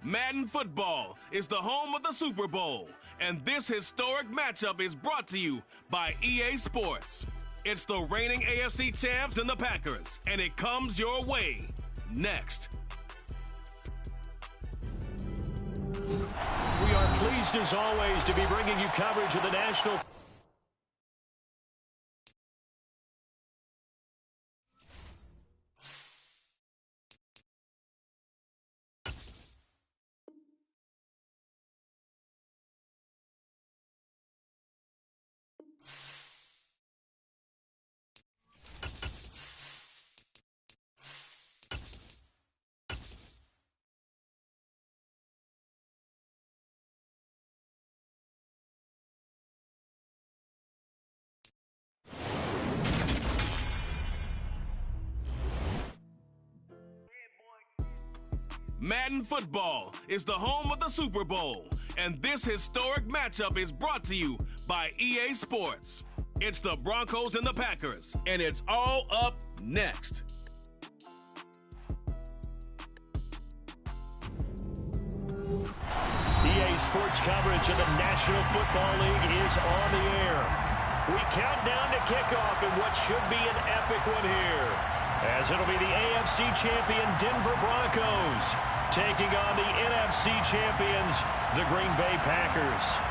Madden Football is the home of the Super Bowl, and this historic matchup is brought to you by EA Sports. It's the reigning AFC champs and the Packers, and it comes your way next. We are pleased as always to be bringing you coverage of the National Madden Football is the home of the Super Bowl, and this historic matchup is brought to you by EA Sports. It's the Broncos and the Packers, and it's all up next. EA Sports coverage of the National Football League is on the air. We count down to kickoff in what should be an epic one here, as it'll be the AFC champion Denver Broncos taking on the NFC champions, the Green Bay Packers.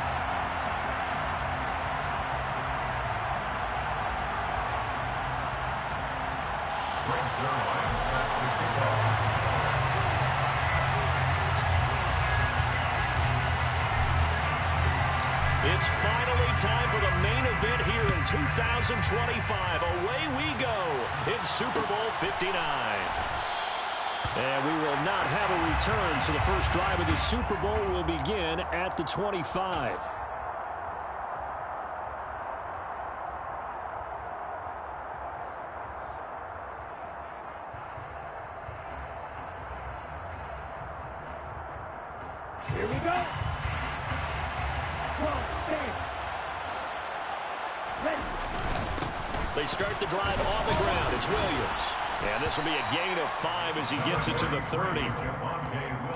It's finally time for the main event here in 2025. Away we go in Super Bowl 59. And we will not have a return, so the first drive of the Super Bowl will begin at the 25. Here we go. They start the drive on the ground. It's Williams. And this will be a gain of 5 as he gets it to the 30.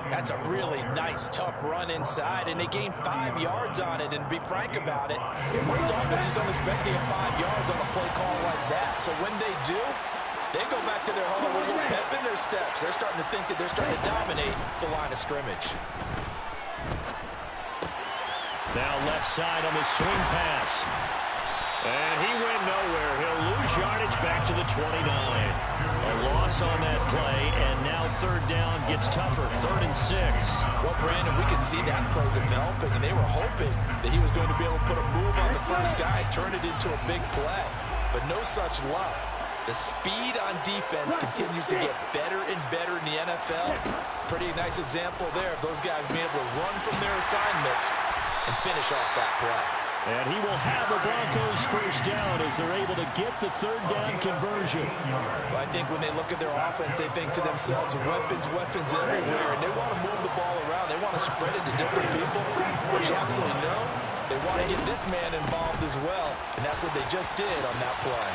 That's a really nice, tough run inside, and they gained 5 yards on it. And to be frank about it, most offenses don't expect to get 5 yards on a play call like that. So when they do, they go back to their huddle with a little pep in their steps. They're starting to think that they're starting to dominate the line of scrimmage. Now left side on the swing pass. And he went nowhere. He'll lose yardage back to the 29. A loss on that play, and now third down gets tougher. 3rd and 6. Well, Brandon, we could see that play developing, and they were hoping that he was going to be able to put a move on the first guy, turn it into a big play. But no such luck. The speed on defense continues to get better and better in the NFL. Pretty nice example there of those guys being able to run from their assignments and finish off that play. And he will have the Broncos first down as they're able to get the third down conversion. Well, I think when they look at their offense, they think to themselves, weapons everywhere. And they want to move the ball around. They want to spread it to different people. But you absolutely know they want to get this man involved as well. And that's what they just did on that play.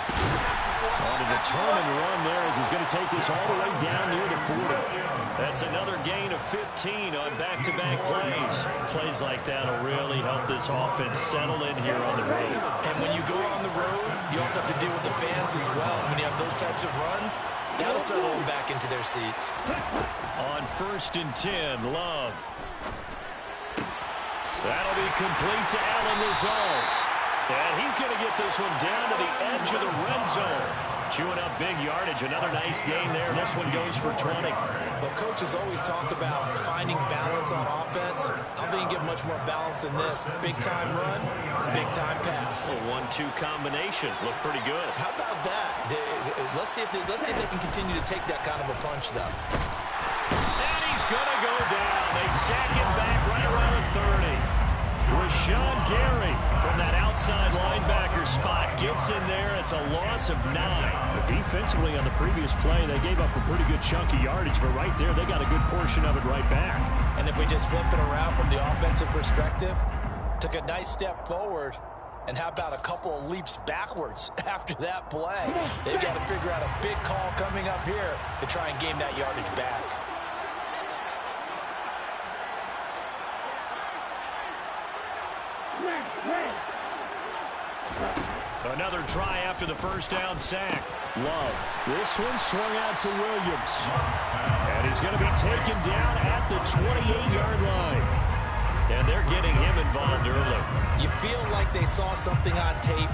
On a determined run there as he's going to take this all the way down near the 40. That's another gain of 15 on back-to-back plays. Plays like that will really help this offense settle in here on the road. And when you go on the road, you also have to deal with the fans as well. When you have those types of runs, that'll settle them back into their seats. On 1st and 10, Love. That'll be complete to Allen Lazard. And he's going to get this one down to the edge of the red zone. Chewing up big yardage. Another nice gain there. This one goes for 20. Well, coaches always talk about finding balance on offense. I don't think you get much more balance than this. Big-time run, big-time pass. A 1-2 combination. Look pretty good. How about that? Let's see if they can continue to take that kind of a punch, though. And he's going to go down. They sack him back right around the 30. Rashawn Gary from that outside linebacker spot gets in there. It's a loss of 9. But defensively on the previous play, they gave up a pretty good chunk of yardage, but right there, they got a good portion of it right back. And if we just flip it around from the offensive perspective, took a nice step forward, and how about a couple of leaps backwards after that play? They've got to figure out a big call coming up here to try and gain that yardage back. Another try after the first down sack. Love. This one swung out to Williams. And he's going to be taken down at the 28-yard line. And they're getting him involved early. You feel like they saw something on tape,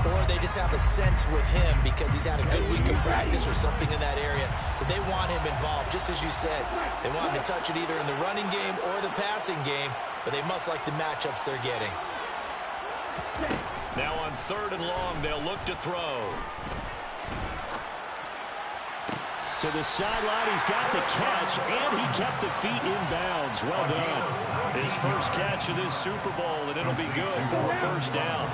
or they just have a sense with him because he's had a good week of practice or something in that area that they want him involved. Just as you said, they want him to touch it either in the running game or the passing game, but they must like the matchups they're getting. Now on 3rd and long, they'll look to throw. To the sideline, he's got the catch, and he kept the feet in bounds. Well done. His first catch of this Super Bowl, and it'll be good for a first down.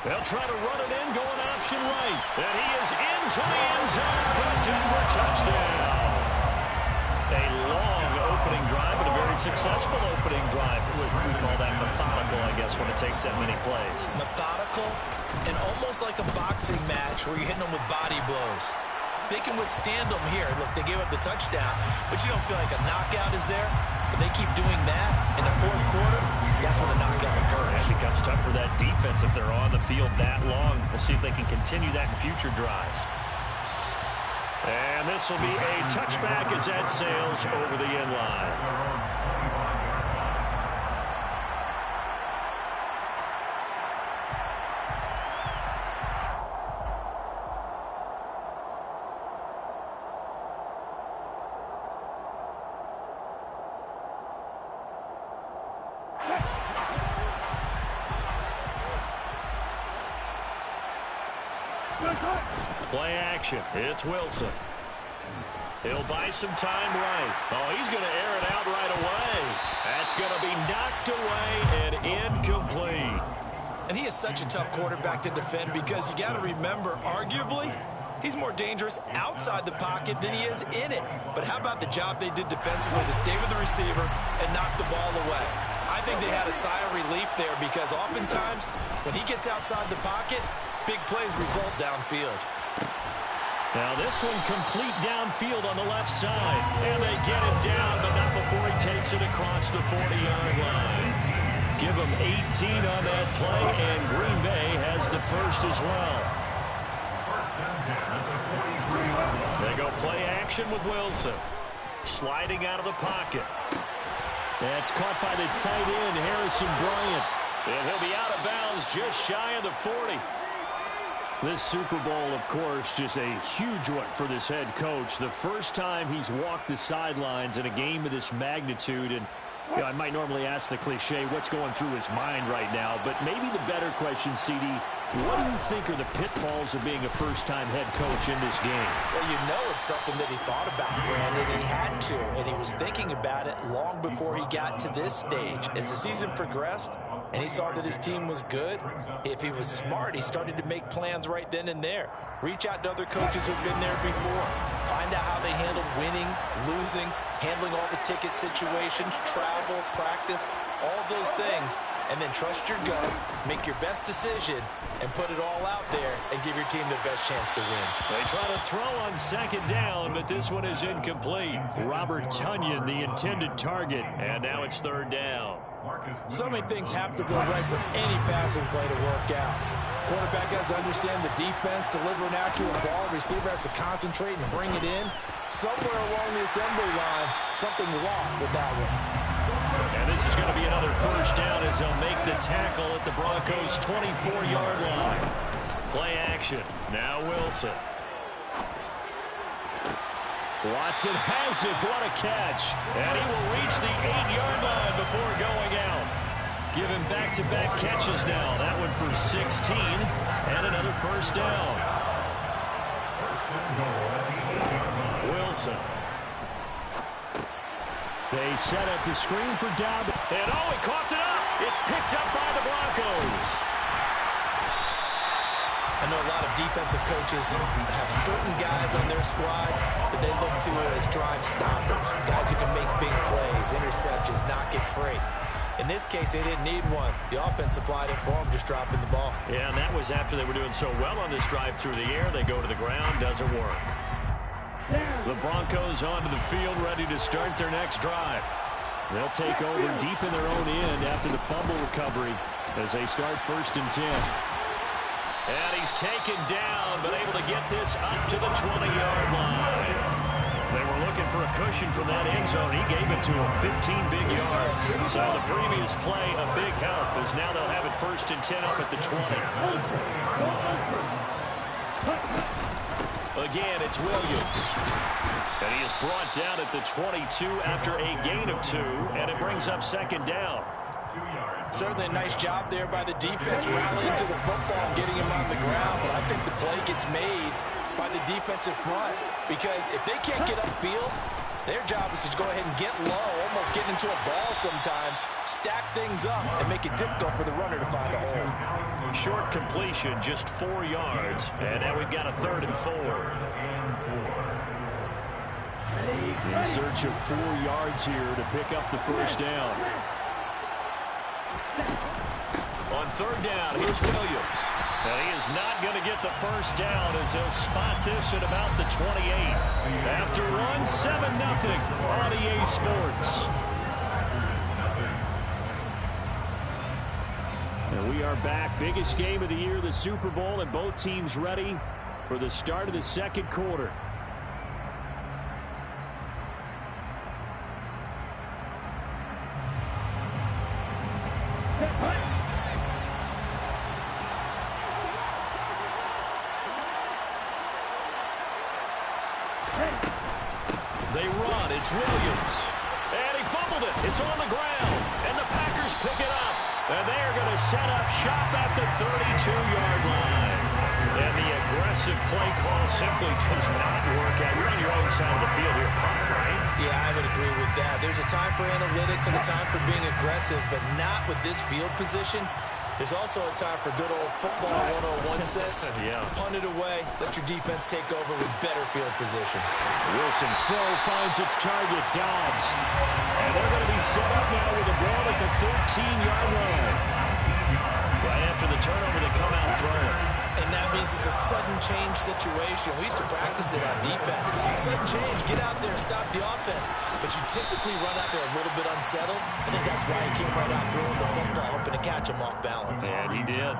They'll try to run it in, going option right. And he is into the end zone for a Denver touchdown. A long opening drive, but a very successful opening drive. We call that methodical, I guess, when it takes that many plays. Methodical and almost like a boxing match where you're hitting them with body blows. They can withstand them here. Look, they gave up the touchdown, but you don't feel like a knockout is there. But they keep doing that in the 4th quarter. That's when the knockout occurs. It becomes tough for that defense if they're on the field that long. We'll see if they can continue that in future drives. And this will be a touchback as that sails over the end line. Play action. It's Wilson. He'll buy some time right. Oh, he's going to air it out right away. That's going to be knocked away and incomplete. And he is such a tough quarterback to defend because you got to remember, arguably, he's more dangerous outside the pocket than he is in it. But how about the job they did defensively to stay with the receiver and knock the ball away? I think they had a sigh of relief there because oftentimes when he gets outside the pocket, big plays result downfield. Now this one complete downfield on the left side. And they get him down, but not before he takes it across the 40-yard line. Give him 18 on that play, and Green Bay has the first as well. They go play action with Wilson. Sliding out of the pocket. That's caught by the tight end, Harrison Bryant. And he'll be out of bounds just shy of the 40. This Super Bowl, of course, just a huge one for this head coach. The first time he's walked the sidelines in a game of this magnitude. And you know, I might normally ask the cliche, what's going through his mind right now? But maybe the better question, CD, what do you think are the pitfalls of being a first-time head coach in this game? Well, you know it's something that he thought about, Brandon. He had to, and he was thinking about it long before he got to this stage. As the season progressed, and he saw that his team was good, if he was smart, he started to make plans right then and there. Reach out to other coaches who've been there before. Find out how they handled winning, losing, handling all the ticket situations, travel, practice, all those things. And then trust your gut, make your best decision, and put it all out there and give your team the best chance to win. They try to throw on second down, but this one is incomplete. Robert Tonyan, the intended target, and now it's third down. So many things have to go right for any passing play to work out. Quarterback has to understand the defense, deliver an accurate ball. Receiver has to concentrate and bring it in. Somewhere along the assembly line, something was off with that one. And this is going to be another first down as they'll make the tackle at the Broncos' 24-yard line. Play action. Now Wilson. Watson has it. What a catch. And he will reach the 8-yard line before going out. Give him back-to-back catches now. That one for 16 and another first down. Wilson. They set up the screen for Dobbins. And he coughed it up. It's picked up by the Broncos. I know a lot of defensive coaches have certain guys on their squad that they look to as drive stoppers, guys who can make big plays, interceptions, knock it free. In this case, they didn't need one. The offense supplied it for them, just dropping the ball. Yeah, and that was after they were doing so well on this drive through the air. They go to the ground, doesn't work. The Broncos onto the field, ready to start their next drive. They'll take over deep in their own end after the fumble recovery as they start 1st and 10. And he's taken down, but able to get this up to the 20-yard line. They were looking for a cushion from that end zone. He gave it to them, 15 big yards. So the previous play, a big help, as now they'll have it 1st and 10 up at the 20. Again, it's Williams. And he is brought down at the 22 after a gain of 2, and it brings up 2nd down. Certainly a nice job there by the defense, rallying to the football and getting him on the ground. But I think the play gets made by the defensive front, because if they can't get upfield, their job is to go ahead and get low, almost get into a ball sometimes, stack things up, and make it difficult for the runner to find a hole. Short completion, just 4 yards, and now we've got a 3rd and 4. In search of 4 yards here to pick up the 1st down. On 3rd down, here's Williams. And he is not going to get the 1st down as he'll spot this at about the 28. After one, 7-0 on EA Sports. And we are back. Biggest game of the year, the Super Bowl, and both teams ready for the start of the 2nd quarter. They run. It's Williams. And he fumbled it. It's on the ground. And the Packers pick it up. And they are going to set up shop at the 32-yard line. And the aggressive play call simply does not work out. You're on your own side of the field here, punt, right? Yeah, I would agree with that. There's a time for analytics and a time for being aggressive, but not with this field position. There's also a time for good old football 101 sense. Yeah. Punt it away. Let your defense take over with better field position. Wilson's throw finds its target, Dobbs. And they're going to be set up now with the ball at the 13-yard line. Right after the turnover, they come out throwing. And that means it's a sudden change situation. We used to practice it on defense. Sudden change, get out there, stop the offense. But you typically run out there a little bit unsettled. I think that's why he came right out throwing the football, hoping to catch him off balance. And he did.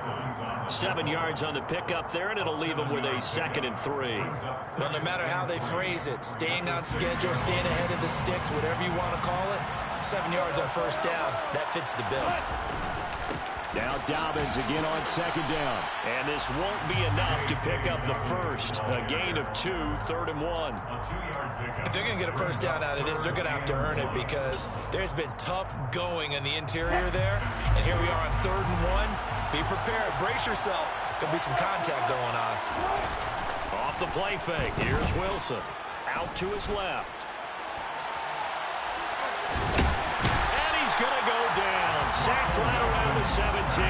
7 yards on the pickup there, and it'll leave him with a 2nd and 3. Well, no matter how they phrase it, staying on schedule, staying ahead of the sticks, whatever you want to call it, 7 yards on 1st down, that fits the bill. Now Dobbins again on 2nd down. And this won't be enough to pick up the 1st. A gain of 2, 3rd and 1. If they're going to get a 1st down out of this, they're going to have to earn it, because there's been tough going in the interior there. And here we are on 3rd and 1. Be prepared. Brace yourself. There'll be some contact going on. Off the play fake. Here's Wilson. Out to his left. And he's going to go down. Sacked right around the 17.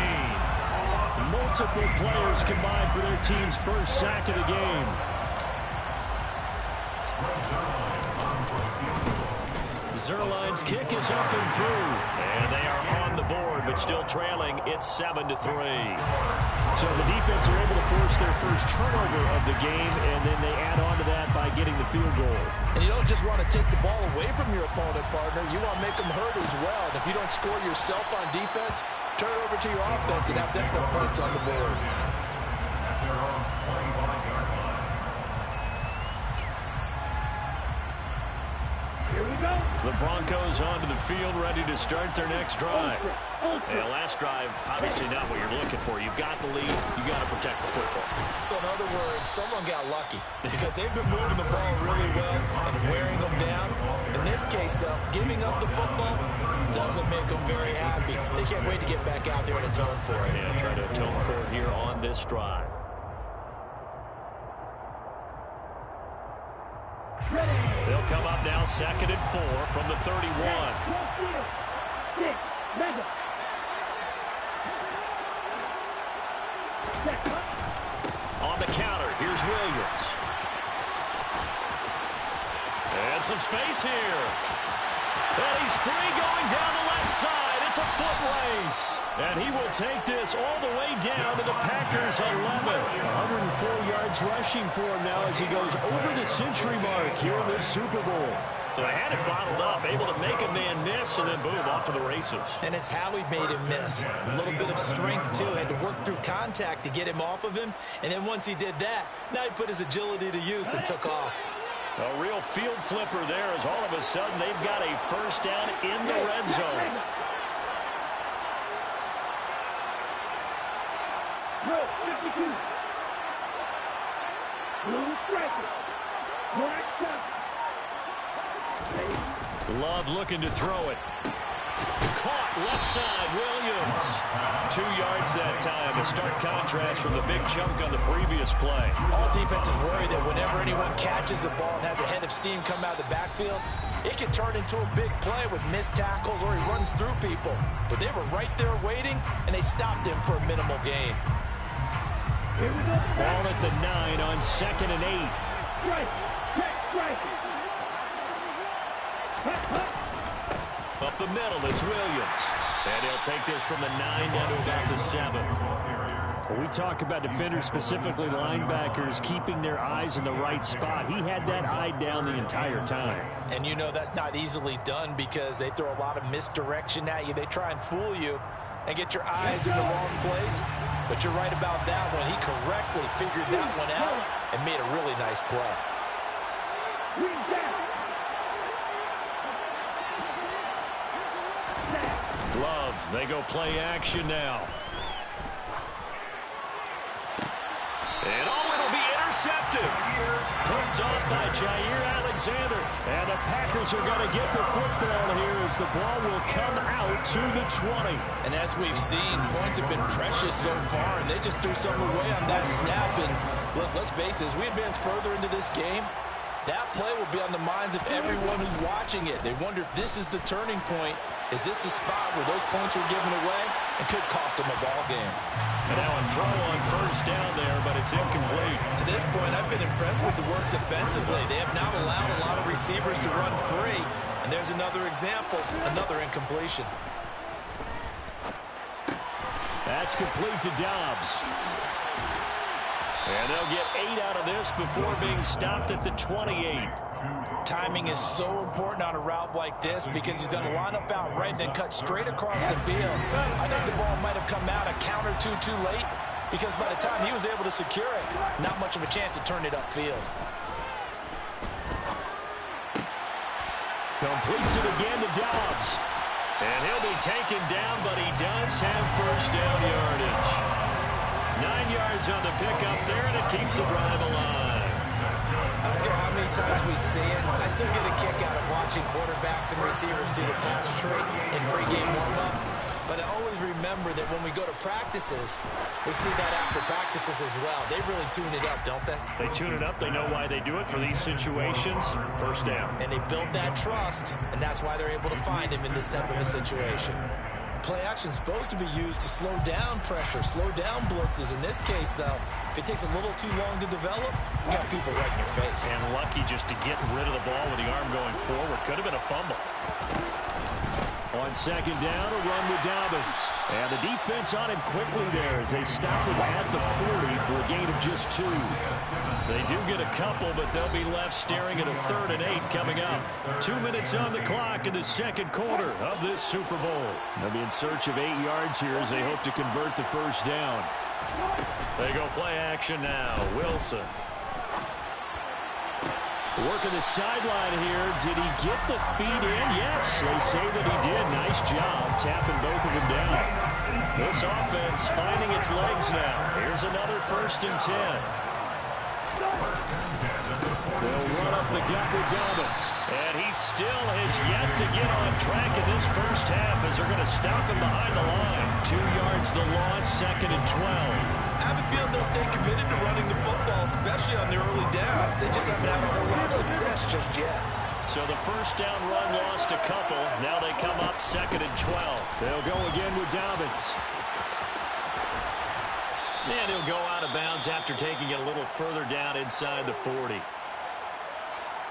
Multiple players combined for their team's 1st sack of the game. Zuerlein's kick is up and through. And they are on the board, but still trailing. It's 7-3. So the defense are able to force their 1st turnover of the game, and then they add on to that by getting the field goal. And you don't just want to take the ball away from your opponent, partner. You want to make them hurt as well. And if you don't score yourself on defense, turn it over to your offense and have them put points on the board. The Broncos onto the field, ready to start their next drive. And last drive, obviously not what you're looking for. You've got the lead. You've got to protect the football. So in other words, someone got lucky, because they've been moving the ball really well and wearing them down. In this case, though, giving up the football doesn't make them very happy. They can't wait to get back out there and atone for it. Yeah, try to atone for it here on this drive. They'll come up now 2nd and 4 from the 31. On the counter, here's Williams. And some space here. And he's free going down the left side. It's a foot race. And he will take this all the way down to the Packers' 11. 104 yards rushing for him now as he goes over the century mark here in this Super Bowl. So they had it bottled up, able to make a man miss, and then boom, off to the races. And it's how he made him miss. A little bit of strength, too. Had to work through contact to get him off of him. And then once he did that, now he put his agility to use and took off. A real field flipper there as all of a sudden they've got a first down in the red zone. Blue 52. Blue striker. Black top. Love looking to throw it. Caught left side, Williams. 2 yards that time. A stark contrast from the big chunk on the previous play. All defenses worry that whenever anyone catches the ball and has a head of steam come out of the backfield, it can turn into a big play with missed tackles or he runs through people. But they were right there waiting, and they stopped him for a minimal gain. Ball at the 9 on 2nd and 8. Strike. Check strike. Up the middle, it's Williams. And he'll take this from the 9 down to about the 7. When we talk about defenders, specifically linebackers, keeping their eyes in the right spot, he had that eye down the entire time. And you know that's not easily done because they throw a lot of misdirection at you. They try and fool you and get your eyes in the wrong place. But you're right about that one. He correctly figured that one out and made a really nice play. Love, they go play action now. And it'll be intercepted. Picked off by Jair Alexander. And the Packers are going to get the football here as the ball will come out to the 20. And as we've seen, points have been precious so far, and they just threw something away on that snap. And look, let's face it, as we advance further into this game, that play will be on the minds of everyone who's watching it. They wonder if this is the turning point. Is this the spot where those points were given away and could cost them a ball game? And now a throw on first down there, but it's incomplete. To this point, I've been impressed with the work defensively. They have not allowed a lot of receivers to run free. And there's another example, another incompletion. That's complete to Dobbs. And they'll get 8 out of this before being stopped at the 28. Timing is so important on a route like this because he's going to line up out right and then cut straight across the field. I think the ball might have come out a count or two too late because by the time he was able to secure it, not much of a chance to turn it upfield. Completes it again to Dobbs. And he'll be taken down, but he does have first down yardage. 9 yards on the pickup there, and it keeps the drive alive. I don't care how many times we see it, I still get a kick out of watching quarterbacks and receivers do the pass tree in pregame warm-up. But I always remember that when we go to practices, we see that after practices as well. They really tune it up, don't they? They tune it up. They know why they do it for these situations. First down. And they build that trust, and that's why they're able to find him in this type of a situation. Play action is supposed to be used to slow down pressure, slow down blitzes. In this case, though, if it takes a little too long to develop, you got people right in your face. And lucky just to get rid of the ball with the arm going forward. Could have been a fumble. On second down, a run with Dobbins. And the defense on him quickly there as they stop him at the 40 for a gain of just 2. They do get a couple, but they'll be left staring at a 3rd and 8 coming up. 2 minutes on the clock in the second quarter of this Super Bowl. They'll be in search of 8 yards here as they hope to convert the first down. They go play action now. Wilson. Working the sideline here. Did he get the feet in? Yes, they say that he did. Nice job tapping both of them down. This offense finding its legs now. Here's another 1st and 10. They'll run up the gut with Dobbins. And he still has yet to get on track in this first half as they're going to stop him behind the line. 2 yards the loss, 2nd and 12. I have a feeling they'll stay committed to running the football, especially on their early downs. They just haven't had a whole lot of success just yet. So the first down run lost a couple. Now they come up 2nd and 12. They'll go again with Dobbins. And he'll go out of bounds after taking it a little further down inside the 40.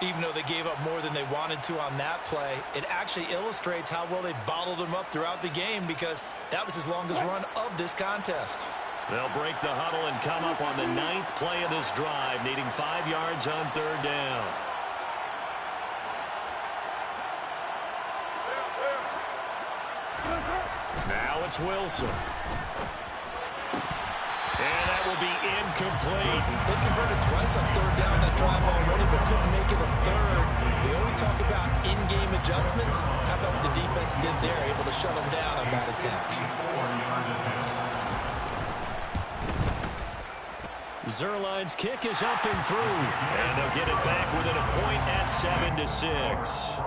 Even though they gave up more than they wanted to on that play, it actually illustrates how well they've bottled them up throughout the game because that was his longest run of this contest. They'll break the huddle and come up on the 9th play of this drive, needing 5 yards on 3rd down. Now it's Wilson. And that will be incomplete. They converted twice on 3rd down that drive already, but couldn't make it a 3rd. We always talk about in-game adjustments. How about what the defense did there, able to shut them down on that attempt. Zuerlein's kick is up and through. And they'll get it back within a point at 7-6.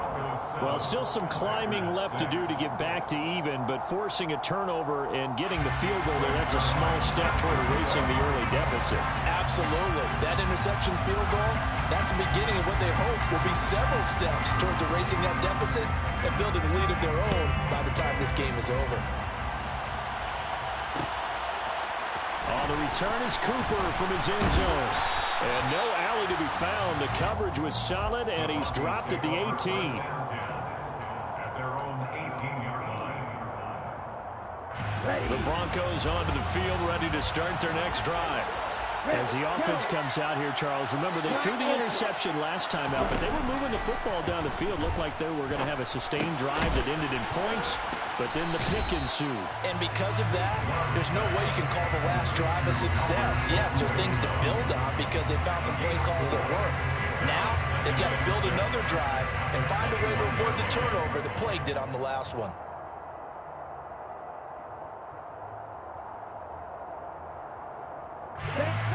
Well, still some climbing left to do to get back to even, but forcing a turnover and getting the field goal there, that's a small step toward erasing the early deficit. Absolutely. That interception field goal, that's the beginning of what they hope will be several steps towards erasing that deficit and building a lead of their own by the time this game is over. On the return is Cooper from his end zone. And no alley to be found. The coverage was solid, and he's dropped at the 18. The Broncos onto the field, ready to start their next drive. As the offense comes out here, Charles, remember they threw the interception last time out, but they were moving the football down the field. Looked like they were going to have a sustained drive that ended in points, but then the pick ensued. And because of that, there's no way you can call the last drive a success. Yes, there are things to build on because they found some play calls that work. Now, they've got to build another drive and find a way to avoid the turnover that plagued it on the last one.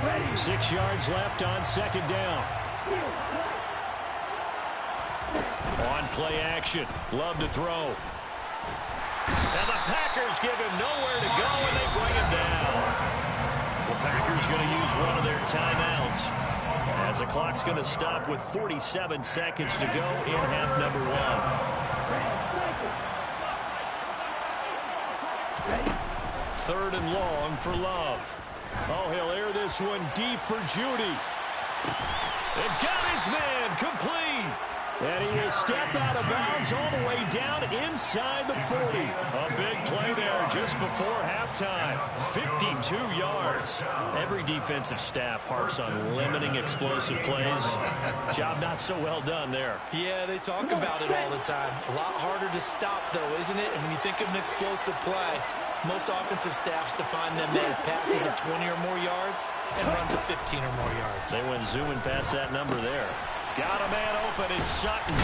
Ready. 6 yards left on 2nd down. On play action. Love to throw. And the Packers give him nowhere to go, and they bring him down. The Packers going to use one of their timeouts as the clock's going to stop with 47 seconds to go in half number 1. 3rd and long for Love. Oh, he'll air this one deep for Judy. And got his man complete. And he will step out of bounds all the way down inside the 40. A big play there just before halftime. 52 yards. Every defensive staff harps on limiting explosive plays. Job not so well done there. Yeah, they talk about it all the time. A lot harder to stop, though, isn't it? And when you think of an explosive play, most offensive staffs define them as passes of 20 or more yards and runs of 15 or more yards. They went zooming past that number there. Got a man open, it's Sutton.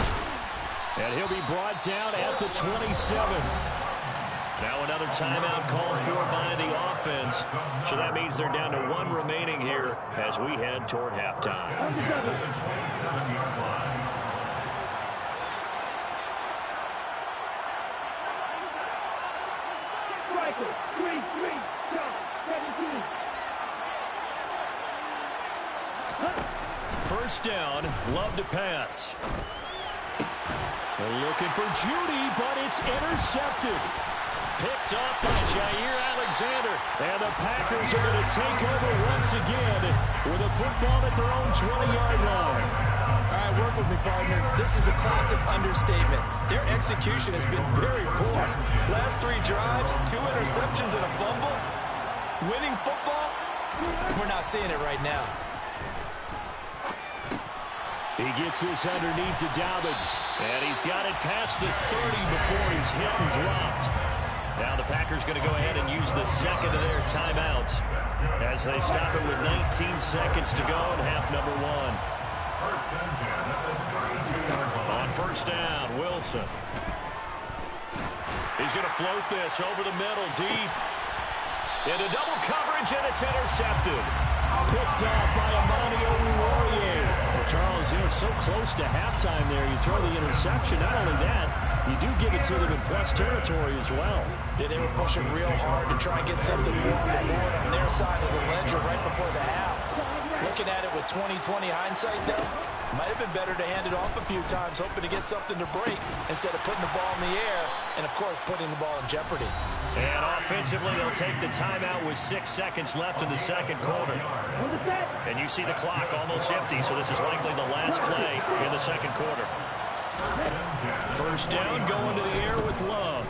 And he'll be brought down at the 27. Now another timeout called for by the offense. So that means they're down to 1 remaining here as we head toward halftime. Striker, 3-3, shot, 17. 1st down, Love to pass. They're looking for Judy, but it's intercepted. Picked up by Jair Alexander. And the Packers are going to take over once again with a football at their own 20-yard line. All right, work with me, partner. This is a classic understatement. Their execution has been very poor. Last 3 drives, 2 interceptions and a fumble. Winning football? We're not seeing it right now. He gets this underneath to Dobbins. And he's got it past the 30 before he's hit and dropped. Now the Packers going to go ahead and use the second of their timeouts as they stop it with 19 seconds to go in half number 1. On 1st down, Wilson. He's going to float this over the middle, deep. Into double coverage, and it's intercepted. Picked up by Amani Oruwariye. Well, Charles, you know, so close to halftime there. You throw the interception. Not only that, you do give it to them in plus territory as well. Yeah, they were pushing real hard to try and get something more on the board on their side of the ledger right before the half. Looking at it with 20/20 hindsight, though, Might have been better to hand it off a few times, hoping to get something to break instead of putting the ball in the air and, of course, putting the ball in jeopardy. And offensively, they'll take the timeout with 6 seconds left in the second quarter. And you see the clock almost empty, so this is likely the last play in the second quarter. First down, going to the air with Love.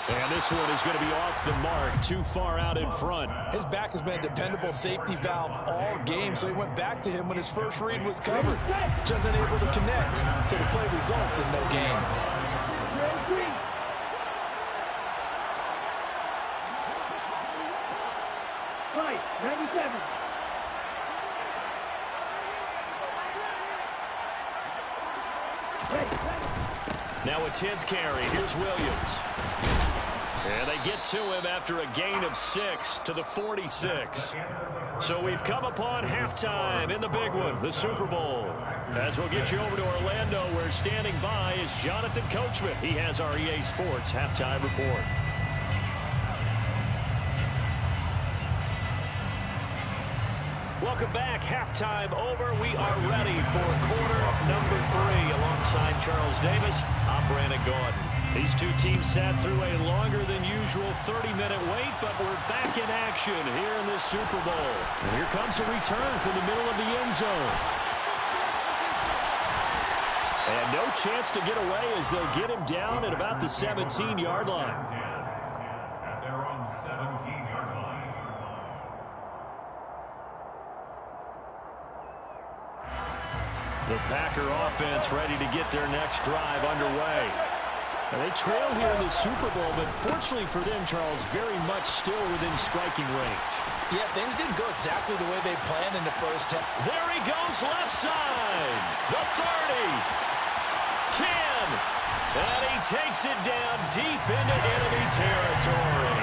And this one is going to be off the mark, too far out in front. His back has been a dependable safety valve all game, so he went back to him when his first read was covered. Just unable to connect, so the play results in no gain. Right, 97. Now a 10th carry. Here's Williams. And they get to him after a gain of 6 to the 46. So we've come upon halftime in the big one, the Super Bowl. As we'll get you over to Orlando, where standing by is Jonathan Coachman. He has our EA Sports halftime report. Welcome back. Halftime over. We are ready for quarter number 3. Alongside Charles Davis, I'm Brandon Gaudin. These two teams sat through a longer than usual 30-minute wait, but we're back in action here in this Super Bowl. And here comes a return from the middle of the end zone. And no chance to get away as they'll get him down at about the 17-yard line. At their own 17-yard line. The Packer offense ready to get their next drive underway. And they trail here in the Super Bowl, but fortunately for them, Charles, very much still within striking range. Yeah, things didn't go exactly the way they planned in the first half. There he goes, left side. The 30. 10. And he takes it down deep into enemy territory.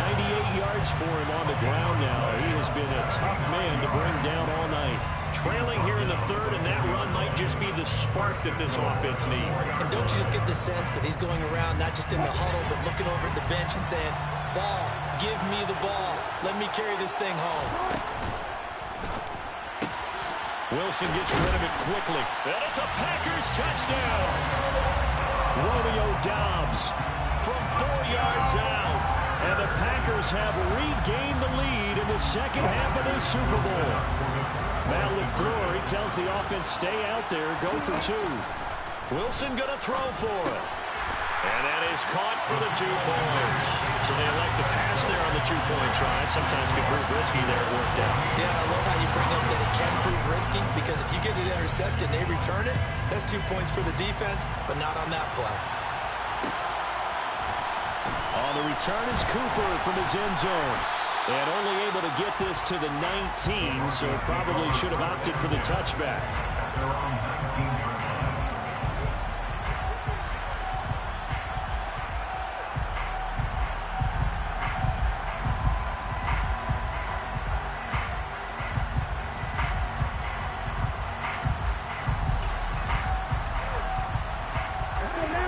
98 yards for him on the ground now. He has been a tough man to bring down all night. Trailing here in the third, and that run might just be the spark that this offense needs. And don't you just get the sense that he's going around not just in the huddle, but looking over at the bench and saying, ball, give me the ball. Let me carry this thing home. Wilson gets rid of it quickly. And it's a Packers touchdown. Romeo Doubs from 4 yards out. And the Packers have regained the lead in the second half of this Super Bowl. Matt LaFleur, he tells the offense, stay out there, go for 2. Wilson going to throw for it. And that is caught for the 2 points. So they elect to pass there on the 2-point try. Sometimes can prove risky there. It worked out. Yeah, I love how you bring up that it can prove risky, because if you get it intercepted and they return it, that's 2 points for the defense, but not on that play. On the return is Cooper from his end zone. And only able to get this to the 19, so probably should have opted for the touchback.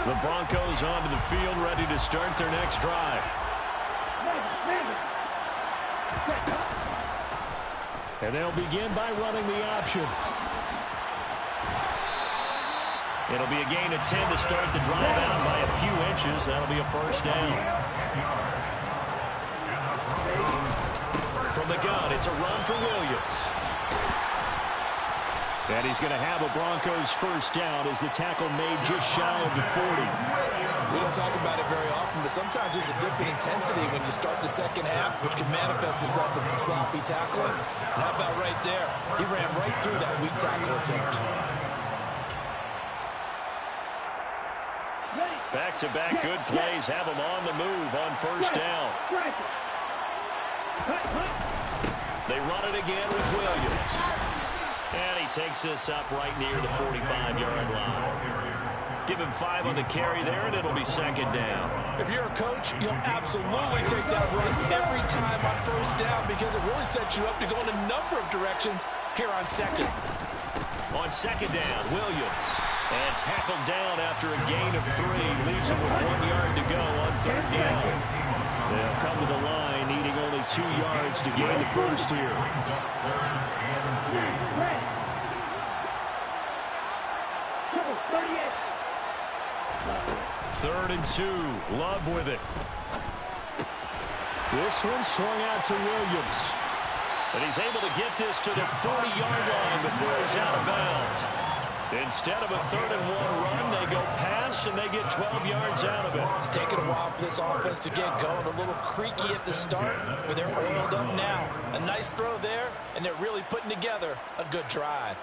The Broncos onto the field, ready to start their next drive. And they'll begin by running the option. It'll be a gain of 10 to start the drive out by a few inches. That'll be a first down. From the gun, it's a run for Williams. And he's going to have a Broncos first down as the tackle made just shy of the 40. We don't talk about it very often, but sometimes there's a dip in intensity when you start the second half, which can manifest itself in some sloppy tackling. And how about right there? He ran right through that weak tackle attempt. Back-to-back good plays have him on the move on first down. They run it again with Williams. And he takes this up right near the 45-yard line. Give him 5 on the carry there, and it'll be second down. If you're a coach, you'll absolutely take that run every time on first down, because it really sets you up to go in a number of directions here on second. On second down, Williams. And tackled down after a gain of 3. Leaves him with 1 yard to go on 3rd down. They'll come to the line, needing only 2 yards to gain the first here. Third and 2. Love with it. This one swung out to Williams. And he's able to get this to the 40-yard line before he's out of bounds. Instead of a 3rd and 1 run, they go pass, and they get 12 yards out of it. It's taken a while for this offense to get going. A little creaky at the start, but they're oiled up now. A nice throw there, and they're really putting together a good drive.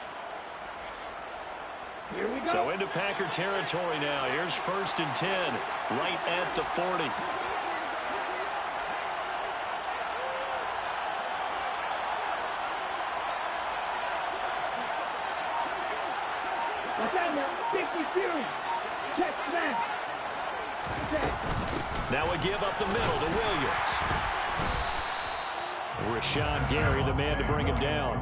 Here we go. So into Packer territory now. Here's 1st and 10, right at the 40. Watch out now. 60 Fury. Check smash. Check. Now a give up the middle to Williams. Rashawn Gary, the man to bring him down.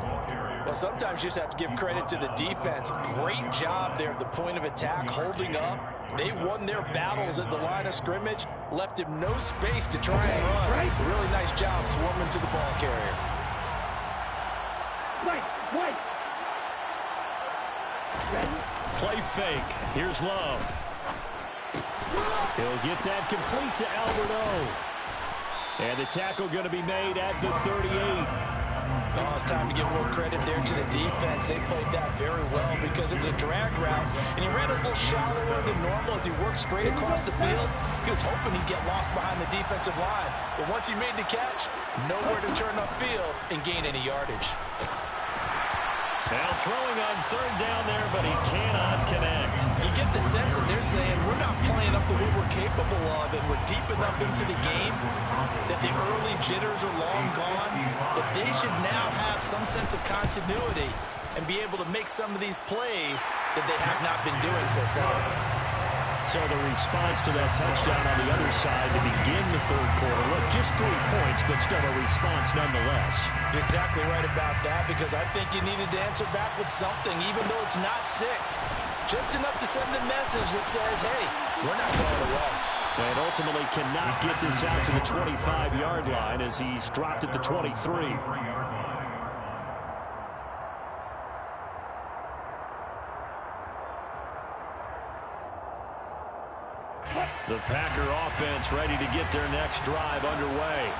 Well, sometimes you just have to give credit to the defense. Great job there at the point of attack, holding up. They won their battles at the line of scrimmage, left him no space to try and run. Right. Really nice job swarming to the ball carrier. Right. Right. Ready? Play fake. Here's Love. He'll get that complete to Albert O. And the tackle going to be made at the 38. Oh, it's time to give a little credit there to the defense. They played that very well because it was a drag route, and he ran a little shallower than normal as he worked straight across the field. He was hoping he'd get lost behind the defensive line, but once he made the catch, nowhere to turn upfield and gain any yardage. Now throwing on 3rd down there, but he cannot connect. You get the sense that they're saying we're not playing up to what we're capable of, and we're deep enough into the game that the early jitters are long gone, that they should now have some sense of continuity and be able to make some of these plays that they have not been doing so far. So the response to that touchdown on the other side to begin the 3rd quarter. Look, just 3 points, but still a response nonetheless. You're exactly right about that, because I think you needed to answer back with something, even though it's not 6. Just enough to send a message that says, hey, we're not going away. And ultimately cannot get this out to the 25-yard line as he's dropped at the 23. The Packer offense ready to get their next drive underway.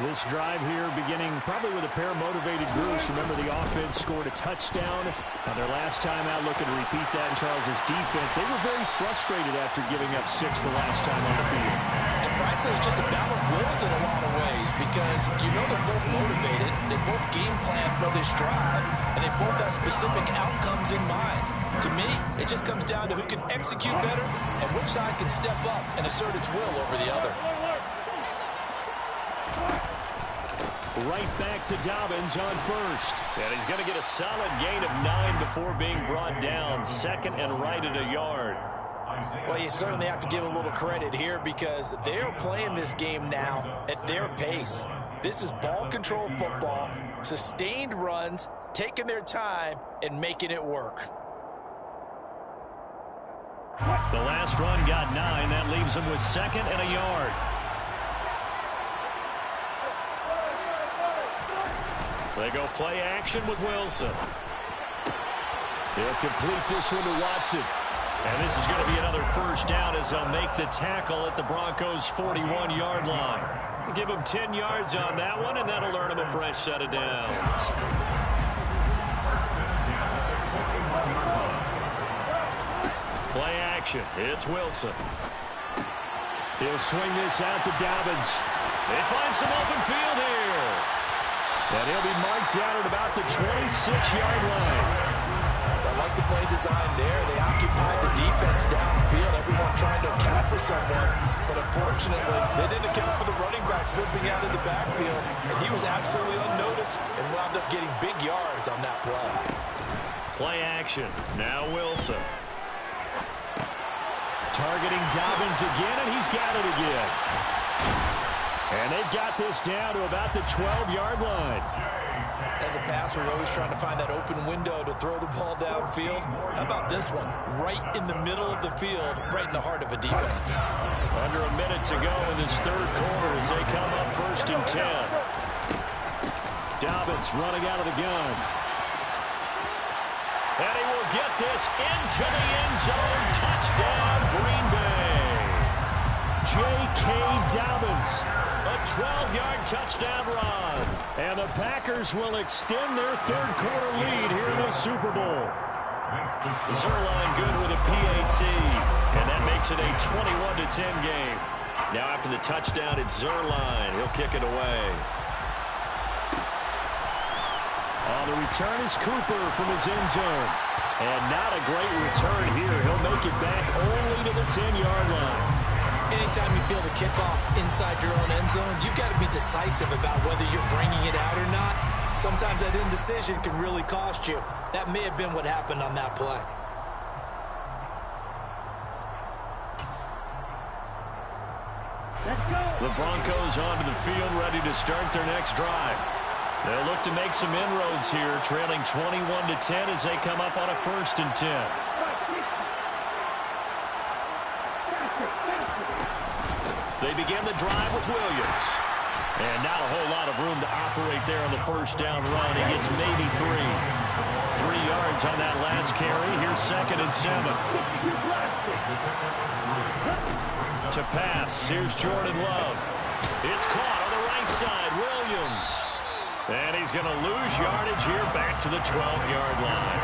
This drive here beginning probably with a pair of motivated groups. Remember, the offense scored a touchdown on their last time out. Looking to repeat that in Charles' defense. They were very frustrated after giving up 6 the last time on the field. And frankly, it's just a battle of wills in a lot of ways, because you know they're both motivated. They both game plan for this drive, and they both have specific outcomes in mind. To me, it just comes down to who can execute better and which side can step up and assert its will over the other. Right back to Dobbins on 1st. And he's going to get a solid gain of 9 before being brought down. 2nd and right at a yard. Well, you certainly have to give a little credit here, because they're playing this game now at their pace. This is ball control football, sustained runs, taking their time and making it work. The last run got 9. That leaves him with 2nd and a yard. They go play action with Wilson. They'll complete this one to Watson. And this is going to be another 1st down as they'll make the tackle at the Broncos' 41-yard line. Give him 10 yards on that one, and that'll earn him a fresh set of downs. Play action. It's Wilson. He'll swing this out to Dobbins. They find some open field here. And he'll be marked down at about the 26-yard line. I like the play design there. They occupied the defense downfield. Everyone trying to account for someone. But unfortunately, they didn't account for the running back slipping out of the backfield. And he was absolutely unnoticed and wound up getting big yards on that play. Play action. Now Wilson. Targeting Dobbins again, and he's got it again. And they've got this down to about the 12-yard line. As a passer, you're always trying to find that open window to throw the ball downfield. How about this one? Right in the middle of the field, right in the heart of a defense. Under a minute to go in this third quarter as they come up 1st and 10. Dobbins running out of the gun. And he will get this into the end zone. Touchdown, Green Bay. J.K. Dobbins, a 12-yard touchdown run. And the Packers will extend their third quarter lead here in the Super Bowl. Zuerlein good with a PAT, and that makes it a 21-10 game. Now after the touchdown, it's Zuerlein. He'll kick it away. On the return is Cooper from his end zone. And not a great return here. He'll make it back only to the 10-yard line. Anytime you feel the kickoff inside your own end zone, you've got to be decisive about whether you're bringing it out or not. Sometimes that indecision can really cost you. That may have been what happened on that play. The Broncos onto the field, ready to start their next drive. They'll look to make some inroads here, trailing 21-10 as they come up on a 1st and 10. They begin the drive with Williams. And not a whole lot of room to operate there on the first down run. He gets maybe 3. 3 yards on that last carry. Here's 2nd and 7. To pass, here's Jordan Love. It's caught on the right side, Williams. And he's going to lose yardage here back to the 12-yard line.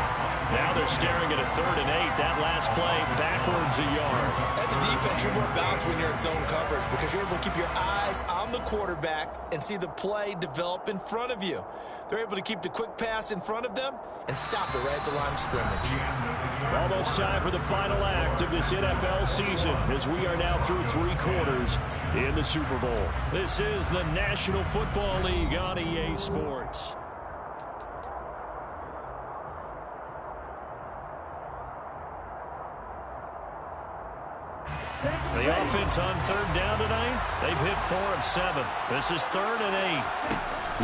Now they're staring at a 3rd and 8. That last play backwards a yard. As a defense, you're more balanced when you're in zone coverage because you're able to keep your eyes on the quarterback and see the play develop in front of you. They're able to keep the quick pass in front of them and stop it right at the line of scrimmage. Almost time for the final act of this NFL season as we are now through 3 quarters in the Super Bowl. This is the National Football League on EA Sports. The offense on 3rd down tonight, they've hit 4 of 7. This is 3rd and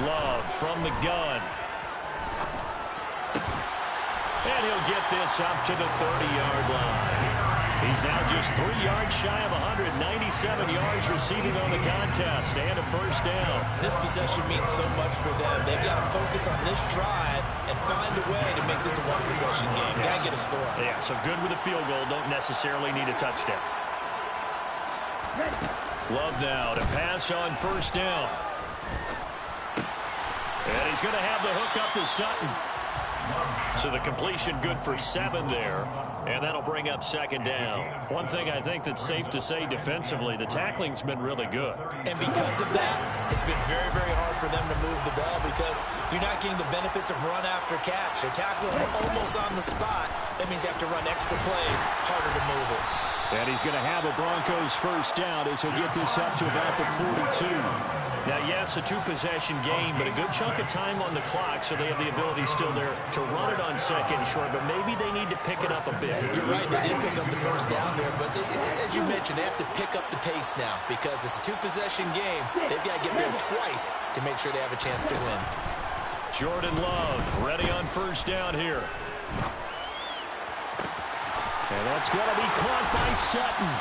8. Love from the gun. And he'll get this up to the 30-yard line. He's now just 3 yards shy of 197 yards receiving on the contest and a 1st down. This possession means so much for them. They've got to focus on this drive and find a way to make this a one-possession game. Yes. Got to get a score. Yeah, so good with a field goal. Don't necessarily need a touchdown. Love now to pass on 1st down. And he's going to have the hook up to Sutton. So the completion good for 7 there. And that'll bring up 2nd down. One thing I think that's safe to say defensively, the tackling's been really good. And because of that, it's been very, very hard for them to move the ball because you're not getting the benefits of run after catch. They're tackling almost on the spot. That means you have to run extra plays, harder to move it. And he's going to have a Broncos 1st down as he'll get this up to about the 42. Now, yes, a 2-possession game, but a good chunk of time on the clock, so they have the ability still there to run it on 2nd and short, but maybe they need to pick it up a bit. You're right, they did pick up the 1st down there, but as you mentioned, they have to pick up the pace now because it's a 2-possession game. They've got to get there twice to make sure they have a chance to win. Jordan Love ready on 1st down here. And that's going to be caught by Sutton.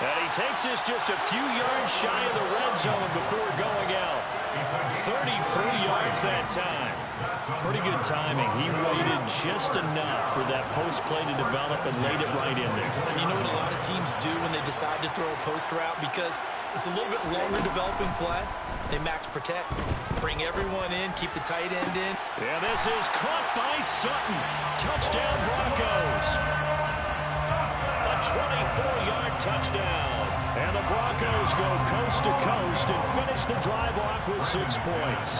And he takes this just a few yards shy of the red zone before going out. 33 yards that time. Pretty good timing. He waited just enough for that post play to develop and laid it right in there. And you know what a lot of teams do when they decide to throw a post route? Because it's a little bit longer developing play. They max protect. Bring everyone in. Keep the tight end in. And this is caught by Sutton. Touchdown Broncos. 24-yard touchdown. And the Broncos go coast to coast and finish the drive off with 6 points.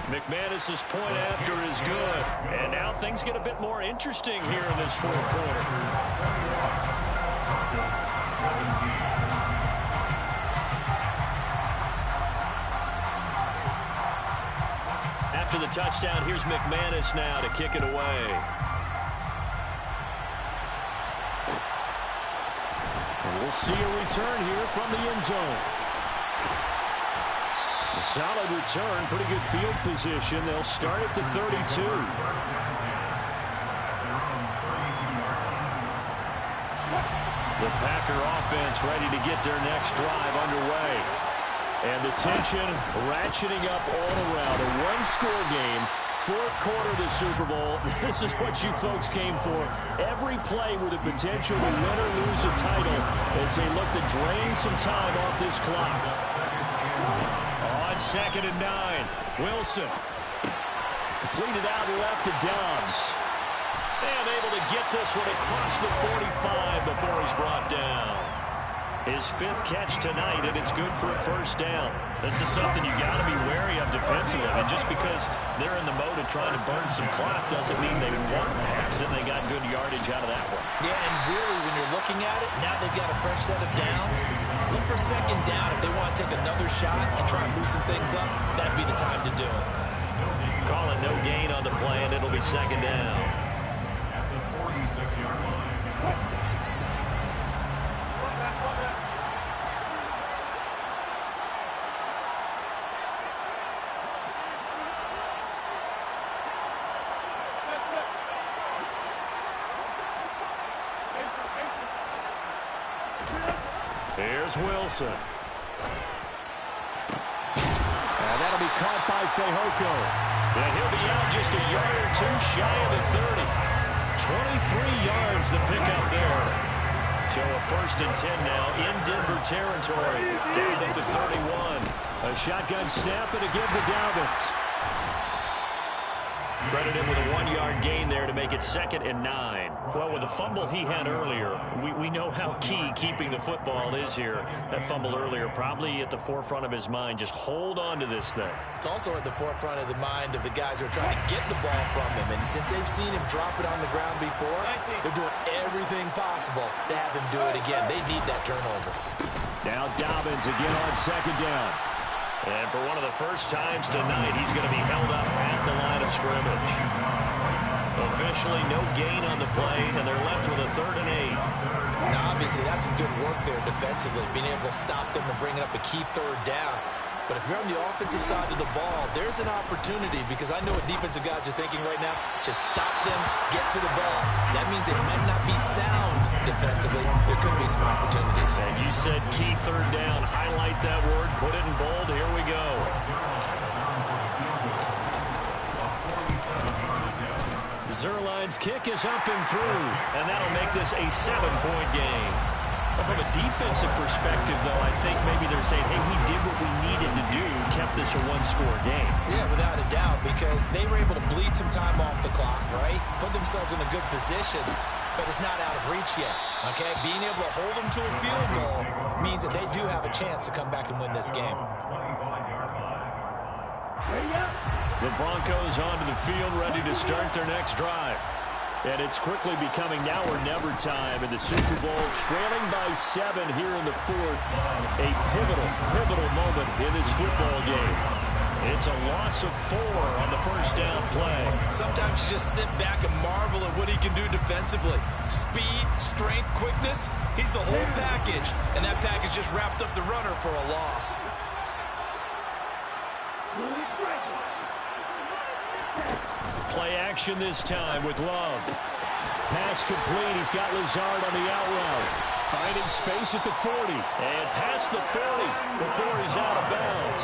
McManus's point after is good. And now things get a bit more interesting here in this 4th quarter. After the touchdown, here's McManus now to kick it away. And we'll see a return here from the end zone. Solid return, pretty good field position. They'll start at the 32. The Packer offense ready to get their next drive underway. And the tension ratcheting up all around. A one-score game, fourth quarter of the Super Bowl. This is what you folks came for. Every play with the potential to win or lose a title as they look to drain some time off this clock. On 2nd and 9, Wilson. Completed out left to Dobbs. And able to get this one across the 45 before he's brought down. His 5th catch tonight, and it's good for a first down. This is something you got to be wary of defensively. And just because they're in the mode of trying to burn some clock doesn't mean they won't pass it. They got good yardage out of that one. Yeah, and really, when you're looking at it, now they've got a fresh set of downs. Look for 2nd down. If they want to take another shot and try and loosen things up, that'd be the time to do it. Call it no gain on the play, and it'll be 2nd down. At the 46-yard line. Here's Wilson. And that'll be caught by Fehoko. And he'll be out just a yard or two shy of the 30. 23 yards the pickup there. So a 1st and 10 now in Denver territory. Down at the 31. A shotgun snap and a give to Dobbins. Credit him with a 1-yard gain there to make it 2nd and 9. Well, with the fumble he had earlier, we know how key keeping the football is here. That fumble earlier probably at the forefront of his mind. Just hold on to this thing. It's also at the forefront of the mind of the guys who are trying to get the ball from him. And since they've seen him drop it on the ground before, they're doing everything possible to have him do it again. They need that turnover. Now Dobbins again on 2nd down. And for one of the first times tonight, he's going to be held up at the line of scrimmage. Officially, no gain on the play, and they're left with a 3rd and 8. Now, obviously, that's some good work there defensively, being able to stop them and bringing up a key 3rd down. But if you're on the offensive side of the ball, there's an opportunity, because I know what defensive guys are thinking right now. Just stop them, get to the ball. That means they might not be sound defensively. There could be some opportunities. And you said key 3rd down. Highlight that word. Put it in bold. Here we go. Zuerlein's kick is up and through, and that'll make this a 7-point game. Well, from a defensive perspective, though, I think maybe they're saying, hey, we did what we needed to do, kept this a 1-score game. Yeah, without a doubt, because they were able to bleed some time off the clock, right? Put themselves in a good position, but it's not out of reach yet, okay? Being able to hold them to a field goal means that they do have a chance to come back and win this game. The Broncos onto the field, ready to start their next drive. And it's quickly becoming now or never time in the Super Bowl, trailing by 7 here in the 4th. A pivotal moment in this football game. It's a loss of 4 on the first down play. Sometimes you just sit back and marvel at what he can do defensively. Speed, strength, quickness, he's the whole package. And that package just wrapped up the runner for a loss. Play action this time with Love. Pass complete. He's got Lazard on the out route. Finding space at the 40. And past the 40 before he's out of bounds.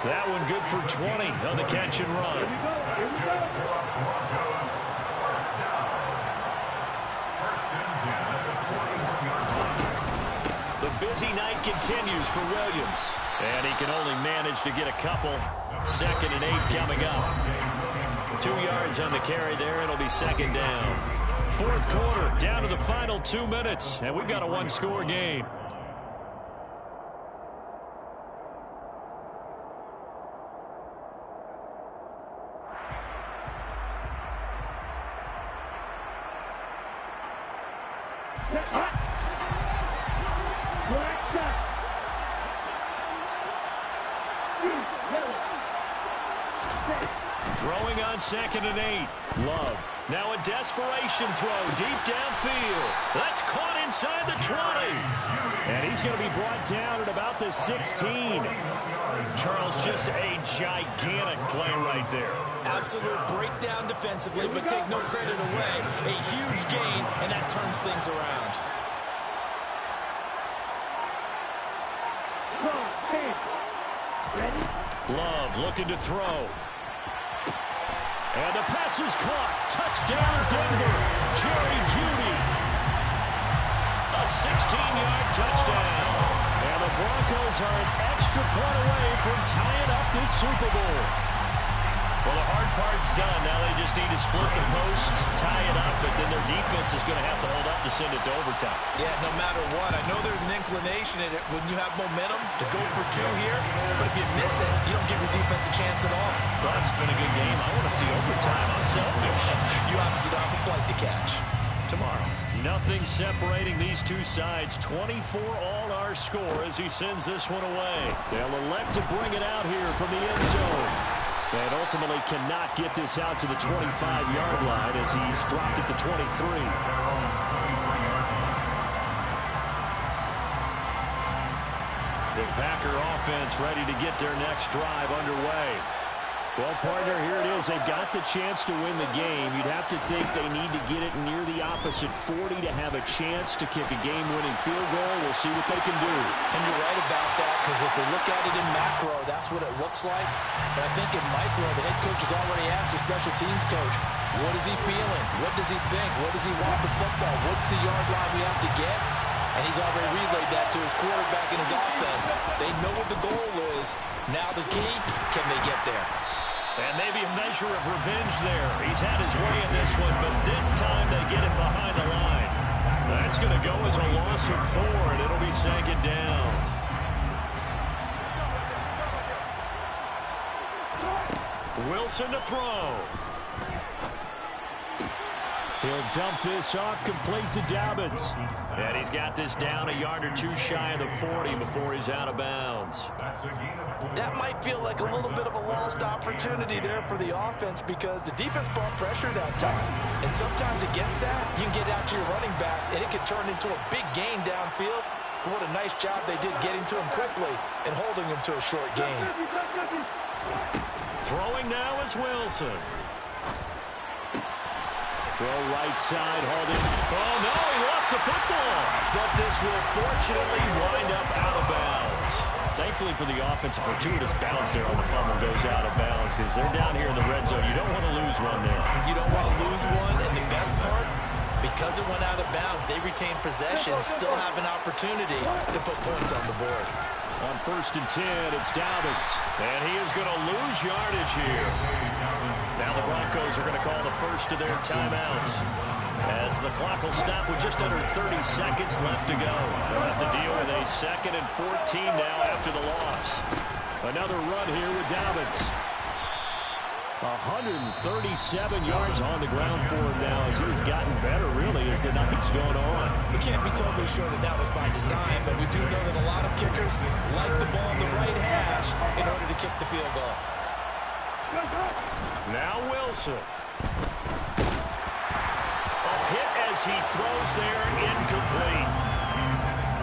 That one good for 20 on the catch and run. The busy night continues for Williams. And he can only manage to get a couple. 2nd and 8 coming up. 2 yards on the carry there. It'll be 2nd down. 4th quarter, down to the final 2 minutes. And we've got a 1-score game. Throwing on 2nd and 8. Love Now a desperation throw deep downfield. That's caught inside the 20. And he's going to be brought down at about the 16. Charles, just a gigantic play right there. Absolute breakdown defensively, but take no credit away. A huge gain, and that turns things around. Love looking to throw. And the pass is caught. Touchdown, Denver. Jerry Jeudy. A 16-yard touchdown. And the Broncos are an extra point away from tying up this Super Bowl. Well, the hard part's done. Now they just need to split the post, tie it up, but then their defense is going to have to hold up to send it to overtime. Yeah, no matter what. I know there's an inclination in it when you have momentum to go for two here, but if you miss it, you don't give your defense a chance at all. Well, it's been a good game. I want to see overtime. I'm selfish. You obviously don't have a flight to catch. Tomorrow, nothing separating these two sides. 24 all our score as he sends this one away. They'll elect to bring it out here from the end zone. And ultimately cannot get this out to the 25-yard line as he's dropped it to 23. The Packer offense ready to get their next drive underway. Well, partner, here it is. They've got the chance to win the game. You'd have to think they need to get it near the opposite 40 to have a chance to kick a game-winning field goal. We'll see what they can do. And you're right about that, because if we look at it in macro, that's what it looks like. But I think in micro, the head coach has already asked the special teams coach, what is he feeling? What does he think? What does he want the football? What's the yard line we have to get? And he's already relayed that to his quarterback and his offense. They know what the goal is. Now the key, can they get there? And maybe a measure of revenge there. He's had his way in this one, but this time they get him behind the line. That's going to go as a loss of 4, and it'll be second down. Wilson to throw. He'll dump this off complete to Dobbins. And he's got this down a yard or two shy of the 40 before he's out of bounds. That might feel like a little bit of a lost opportunity there for the offense because the defense brought pressure that time. And sometimes against that, you can get out to your running back, and it can turn into a big gain downfield. But what a nice job they did getting to him quickly and holding him to a short gain. Throwing now is Wilson. Throw right side, holding. Oh, no, he lost the football. But this will fortunately wind up out of bounds. Thankfully for the offense, a fortuitous bounce there on the fumble goes out of bounds because they're down here in the red zone. You don't want to lose one there. You don't want to lose one, and the best part, because it went out of bounds, they retain possession, still have an opportunity to put points on the board. On 1st and 10, it's Dobbins. And he is going to lose yardage here. Now the Broncos are going to call the first of their timeouts as the clock will stop with just under 30 seconds left to go. They'll have to deal with a 2nd and 14 now after the loss. Another run here with Dobbins. 137 yards on the ground for him now as he's gotten better, really, as the night's gone on. We can't be totally sure that that was by design, but we do know that a lot of kickers like the ball in the right hash in order to kick the field goal. Now Wilson. A hit as he throws there, incomplete.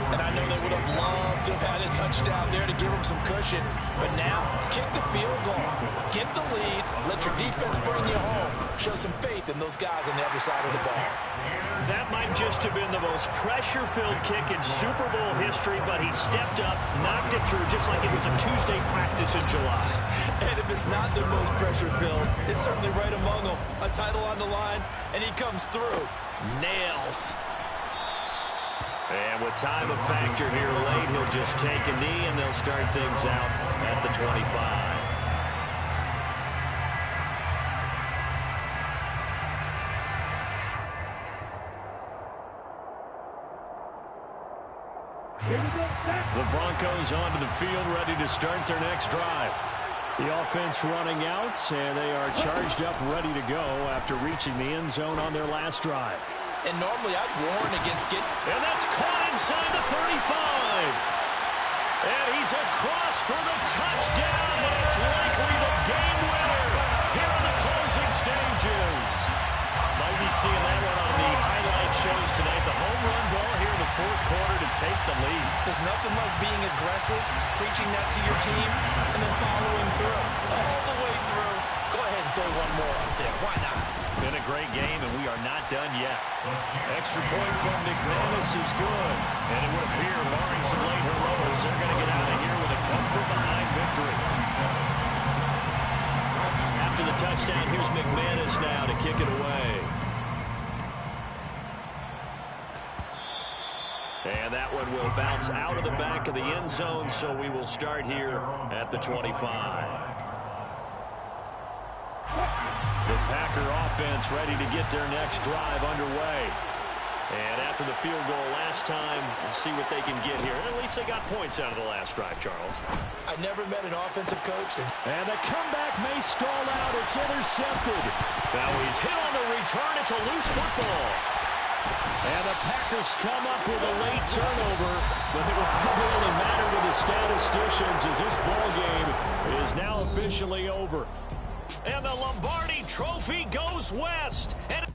And I know they would have loved to have had a touchdown there to give them some cushion. But now, kick the field goal. Get the lead. Let your defense bring you home. Show some faith in those guys on the other side of the ball. That might just have been the most pressure-filled kick in Super Bowl history, but he stepped up, knocked it through just like it was a Tuesday practice in July. And if it's not the most pressure-filled, it's certainly right among them. A title on the line, and he comes through. Nails. And with time a factor here late, he'll just take a knee, and they'll start things out at the 25. The Broncos onto the field, ready to start their next drive. The offense running out, and they are charged up, ready to go after reaching the end zone on their last drive. And normally I'd warn against And that's caught inside the 35. And he's across for the touchdown, and it's likely the game winner here in the closing stages. The Might be seeing that one on the highlight shows tonight. The home run ball here in the fourth quarter to take the lead. There's nothing like being aggressive, preaching that to your team, and then following through. All the way through. Go ahead and throw one more up there. Why not? Been a great game, and we are not done yet. Extra point from McManus is good. And it would appear, barring some late heroics, they're going to get out of here with a come-from-behind victory. After the touchdown, here's McManus now to kick it away. And that one will bounce out of the back of the end zone, so we will start here at the 25. The Packer offense ready to get their next drive underway. And after the field goal last time, we'll see what they can get here. At least they got points out of the last drive, Charles. I never met an offensive coach. And the comeback may stall out. It's intercepted. Now he's hit on the return. It's a loose football. And the Packers come up with a late turnover, but it will probably only matter to the statisticians as this ball game is now officially over. And the Lombardi Trophy goes west. And